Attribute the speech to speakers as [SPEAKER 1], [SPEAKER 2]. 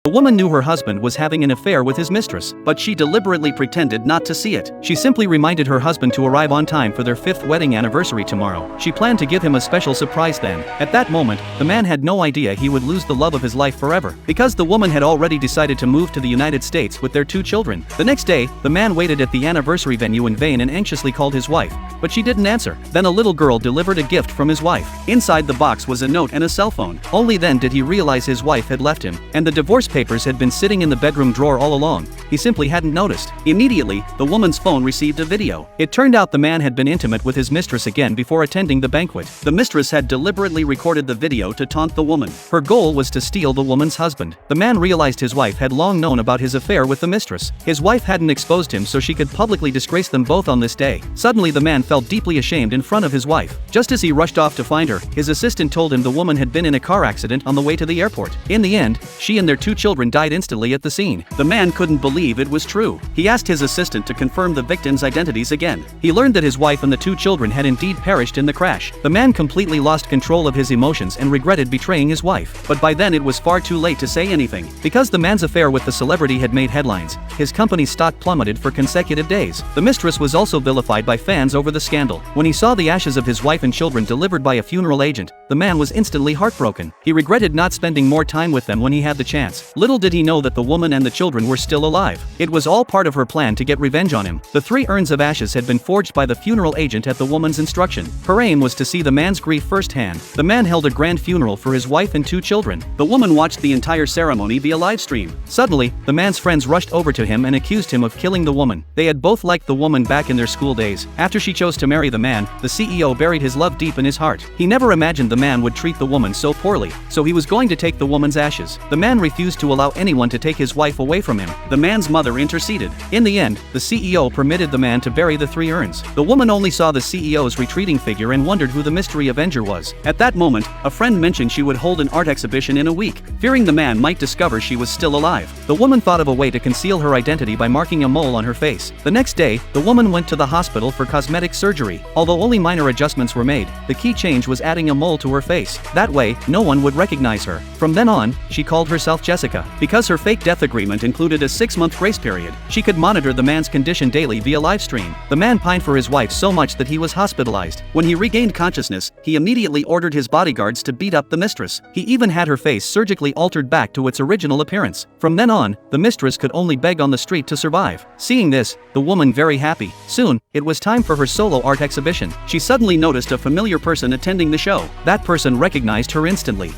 [SPEAKER 1] The woman knew her husband was having an affair with his mistress, but she deliberately pretended not to see it. She simply reminded her husband to arrive on time for their 5th wedding anniversary tomorrow. She planned to give him a special surprise then. At that moment, the man had no idea he would lose the love of his life forever, because the woman had already decided to move to the United States with their 2 children. The next day, the man waited at the anniversary venue in vain and anxiously called his wife, but she didn't answer. Then a little girl delivered a gift from his wife. Inside the box was a note and a cell phone. Only then did he realize his wife had left him, and the divorce papers had been sitting in the bedroom drawer all along. He simply hadn't noticed. Immediately, the woman's phone received a video. It turned out the man had been intimate with his mistress again before attending the banquet. The mistress had deliberately recorded the video to taunt the woman. Her goal was to steal the woman's husband. The man realized his wife had long known about his affair with the mistress. His wife hadn't exposed him so she could publicly disgrace them both on this day. Suddenly the man felt deeply ashamed in front of his wife. Just as he rushed off to find her, his assistant told him the woman had been in a car accident on the way to the airport. In the end, she and their 2 children died instantly at the scene. The man couldn't believe it was true. He asked his assistant to confirm the victims' identities again. He learned that his wife and the 2 children had indeed perished in the crash. The man completely lost control of his emotions and regretted betraying his wife. But by then it was far too late to say anything. Because the man's affair with the celebrity had made headlines, his company's stock plummeted for consecutive days. The mistress was also vilified by fans over the scandal. When he saw the ashes of his wife and children delivered by a funeral agent, the man was instantly heartbroken. He regretted not spending more time with them when he had the chance. Little did he know that the woman and the children were still alive. It was all part of her plan to get revenge on him. The 3 urns of ashes had been forged by the funeral agent at the woman's instruction. Her aim was to see the man's grief firsthand. The man held a grand funeral for his wife and 2 children. The woman watched the entire ceremony via live stream. Suddenly, the man's friends rushed over to him and accused him of killing the woman. They had both liked the woman back in their school days. After she chose to marry the man, the CEO buried his love deep in his heart. He never imagined the man would treat the woman so poorly, so he was going to take the woman's ashes. The man refused to allow anyone to take his wife away from him. The man's mother interceded. In the end, the CEO permitted the man to bury the 3 urns. The woman only saw the CEO's retreating figure and wondered who the mystery avenger was. At that moment, a friend mentioned she would hold an art exhibition in a week, fearing the man might discover she was still alive. The woman thought of a way to conceal her identity by marking a mole on her face. The next day, the woman went to the hospital for cosmetic surgery. Although only minor adjustments were made, the key change was adding a mole to her face. That way, no one would recognize her. From then on, she called herself Jessica. Because her fake death agreement included a 6-month grace period, she could monitor the man's condition daily via livestream. The man pined for his wife so much that he was hospitalized. When he regained consciousness, he immediately ordered his bodyguards to beat up the mistress. He even had her face surgically altered back to its original appearance. From then on, the mistress could only beg on the street to survive. Seeing this, the woman very happy. Soon, it was time for her solo art exhibition. She suddenly noticed a familiar person attending the show. That person recognized her instantly.